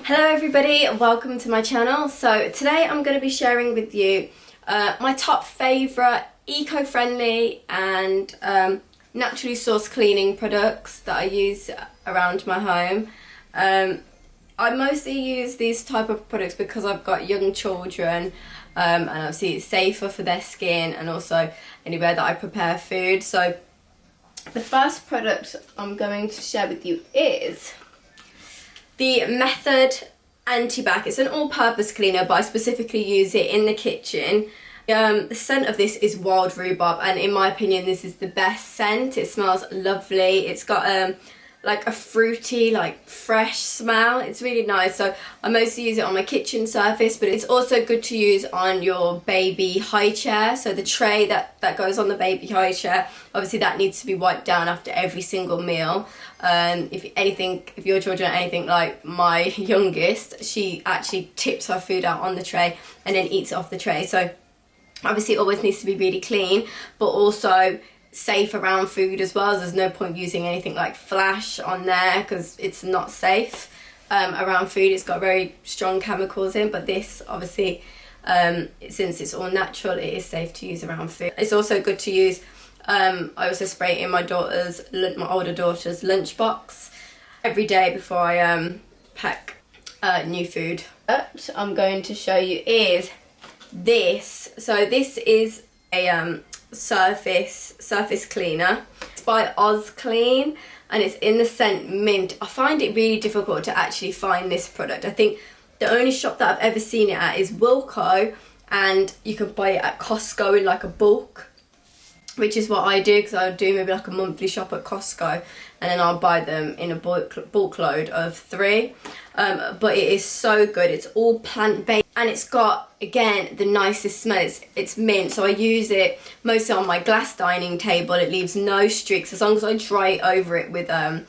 Hello everybody and welcome to my channel. So today I'm going to be sharing with you my top favourite eco-friendly and naturally sourced cleaning products that I use around my home. I mostly use these type of products because I've got young children and obviously it's safer for their skin and also anywhere that I prepare food. So the first product I'm going to share with you is the Method Antibac. It's an all-purpose cleaner, but I specifically use it in the kitchen. The scent of this is wild rhubarb, and in my opinion this is the best scent. It smells lovely. It's got like a fruity, like fresh smell. It's really nice. So I mostly use it on my kitchen surface, but it's also good to use on your baby high chair. So the tray that goes on the baby high chair, obviously that needs to be wiped down after every single meal. If your children are anything like my youngest, she actually tips her food out on the tray and then eats it off the tray. So obviously it always needs to be really clean, but also safe around food as well. There's no point using anything like Flash on there because it's not safe around food. It's got very strong chemicals in, but this obviously since it's all natural, it is safe to use around food. It's also good to use. I also spray it in my older daughter's lunchbox every day before I pack new food. What I'm going to show you is this. So this is a surface cleaner. It's by OzClean and it's in the scent mint. I find it really difficult to actually find this product. I think the only shop that I've ever seen it at is Wilko, and you can buy it at Costco in like a bulk, which is what I do, because I do maybe like a monthly shop at Costco and then I'll buy them in a bulk load of 3. But it is so good. It's all plant-based and it's got, again, the nicest smell. It's mint, so I use it mostly on my glass dining table. It leaves no streaks as long as I dry it over it with a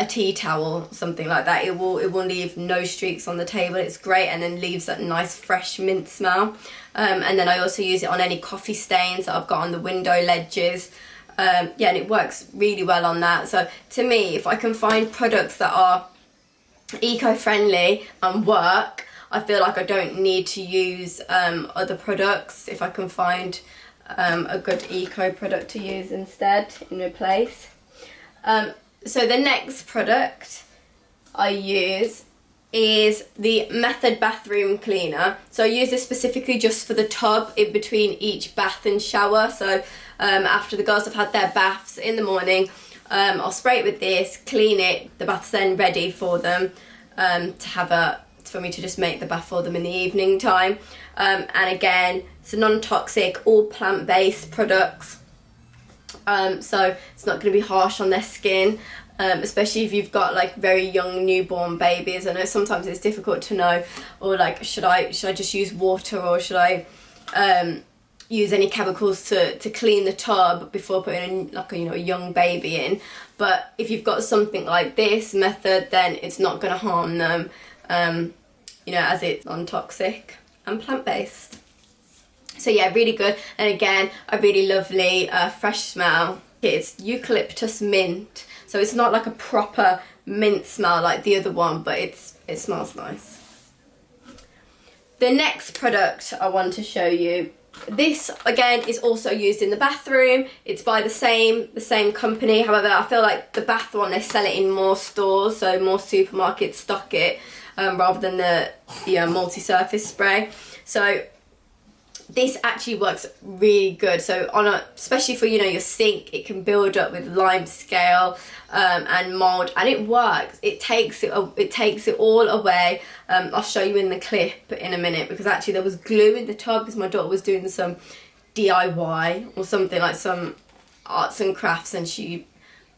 tea towel, something like that. It will leave no streaks on the table. It's great, and then leaves that nice fresh mint smell. And then I also use it on any coffee stains that I've got on the window ledges. Yeah, and it works really well on that. So to me, if I can find products that are eco-friendly and work, I feel like I don't need to use other products if I can find a good eco product to use instead in replace. So the next product I use is the Method Bathroom Cleaner. So I use this specifically just for the tub in between each bath and shower. So after the girls have had their baths in the morning, I'll spray it with this, clean it. The bath's then ready for them for me to just make the bath for them in the evening time. And again, it's a non-toxic, all plant-based products. So it's not going to be harsh on their skin, especially if you've got like very young newborn babies. I know sometimes it's difficult to know, or like should I just use water, or should I use any chemicals to clean the tub before putting like a young baby in. But if you've got something like this Method, then it's not going to harm them, as it's non-toxic and plant-based. So yeah, really good. And again, a really lovely fresh smell. It's eucalyptus mint, so it's not like a proper mint smell like the other one, but it smells nice. The next product I want to show you, this again is also used in the bathroom. It's by the same company. However, I feel like the bath one, they sell it in more stores, so more supermarkets stock it rather than the multi-surface spray. So this actually works really good. So especially for your sink, it can build up with lime scale and mold, and it works. It takes it all away. I'll show you in the clip in a minute, because actually there was glue in the tub because my daughter was doing some DIY or something, like some arts and crafts, and she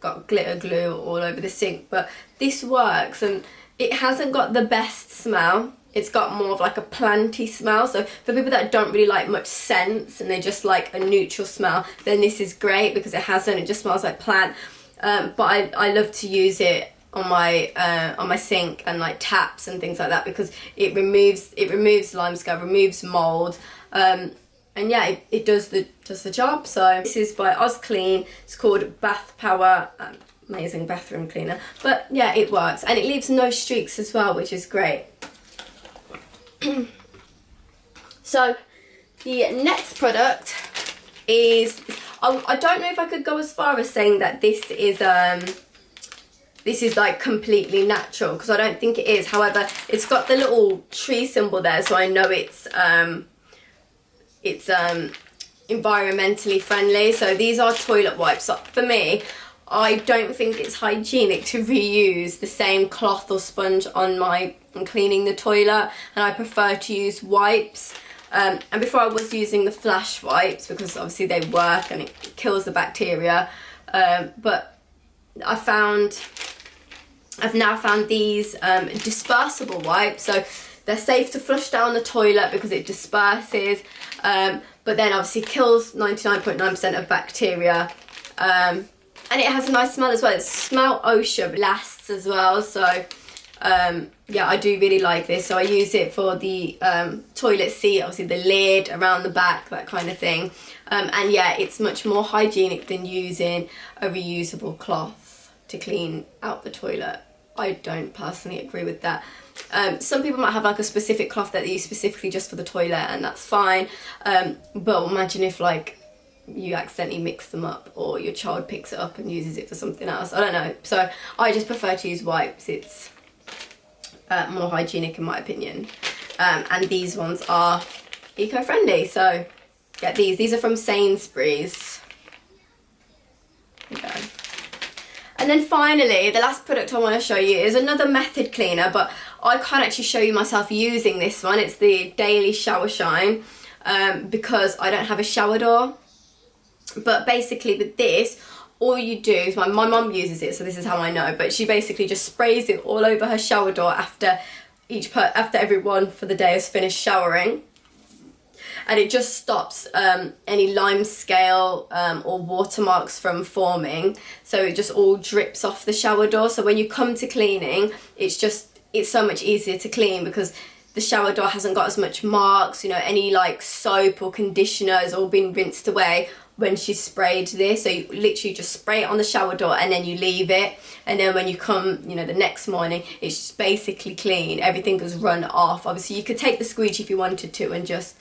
got glitter glue all over the sink. But this works, and it hasn't got the best smell. It's got more of like a planty smell. So for people that don't really like much scents and they just like a neutral smell, then this is great because it just smells like plant. But I love to use it on my sink and like taps and things like that, because it removes lime scale, removes mold, and yeah, it does the job. So this is by OzClean. It's called Bath Power amazing bathroom cleaner. But yeah, it works, and it leaves no streaks as well, which is great. So the next product is, I don't know if I could go as far as saying that this is like completely natural, because I don't think it is. However, it's got the little tree symbol there, so I know it's environmentally friendly. So these are toilet wipes. So for me, I don't think it's hygienic to reuse the same cloth or sponge on cleaning the toilet, and I prefer to use wipes. And before I was using the flash wipes, because obviously they work and it kills the bacteria, but I've now found these dispersible wipes. So they're safe to flush down the toilet because it disperses, but then obviously kills 99.9% of bacteria, and it has a nice smell as well. It's smell OSHA, lasts as well. So yeah, I do really like this. So I use it for the toilet seat, obviously the lid, around the back, that kind of thing. And yeah, it's much more hygienic than using a reusable cloth to clean out the toilet. I don't personally agree with that. Some people might have like a specific cloth that they use specifically just for the toilet, and that's fine. But imagine if like you accidentally mix them up, or your child picks it up and uses it for something else. I don't know. So I just prefer to use wipes. It's more hygienic in my opinion. And these ones are eco-friendly, so get these. These are from Sainsbury's. Okay. And then finally, the last product I want to show you is another method cleaner, but I can't actually show you myself using this one. It's the Daily Shower Shine, because I don't have a shower door. But basically with this, all you do is, my mum uses it, so this is how I know, but she basically just sprays it all over her shower door after everyone for the day has finished showering. And it just stops any lime scale or watermarks from forming, so it just all drips off the shower door. So when you come to cleaning, it's so much easier to clean because the shower door hasn't got as much marks, you know, any like soap or conditioner has all been rinsed away when she sprayed this. So you literally just spray it on the shower door and then you leave it, and then when you come, you know, the next morning, it's just basically clean. Everything has run off. Obviously you could take the squeegee if you wanted to and just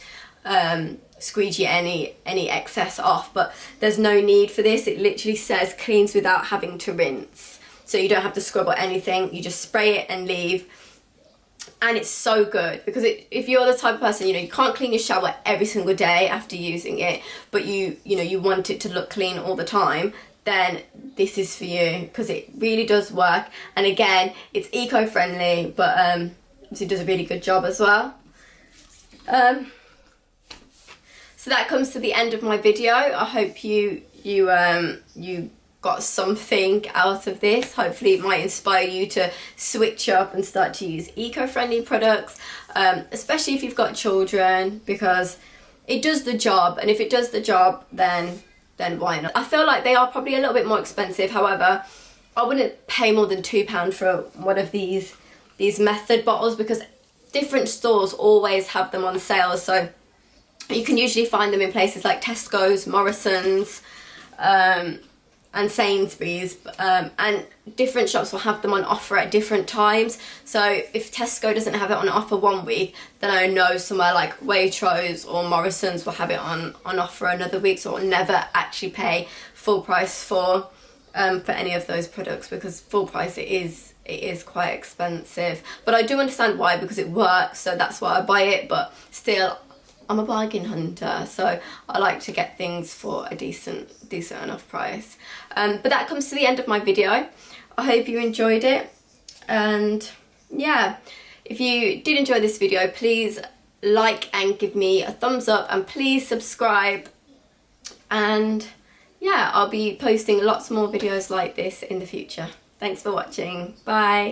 squeegee any excess off, but there's no need for this. It literally says cleans without having to rinse, so you don't have to scrub or anything. You just spray it and leave. And it's so good because if you're the type of person, you know, you can't clean your shower every single day after using it, but you know you want it to look clean all the time, then this is for you, because it really does work. And again, it's eco-friendly, but it does a really good job as well. So that comes to the end of my video. I hope you got something out of this. Hopefully it might inspire you to switch up and start to use eco-friendly products, especially if you've got children, because it does the job. And if it does the job, then why not? I feel like they are probably a little bit more expensive. However, I wouldn't pay more than £2 for one of these method bottles, because different stores always have them on sale. So you can usually find them in places like Tesco's, Morrison's, and Sainsbury's, and different shops will have them on offer at different times. So if Tesco doesn't have it on offer one week, then I know somewhere like Waitrose or Morrison's will have it on offer another week. So I'll never actually pay full price for any of those products, because full price it is quite expensive. But I do understand why, because it works, so that's why I buy it. But still, I'm a bargain hunter, so I like to get things for a decent enough price. But that comes to the end of my video. I hope you enjoyed it, and yeah, if you did enjoy this video, please like and give me a thumbs up, and please subscribe. And yeah, I'll be posting lots more videos like this in the future. Thanks for watching. Bye.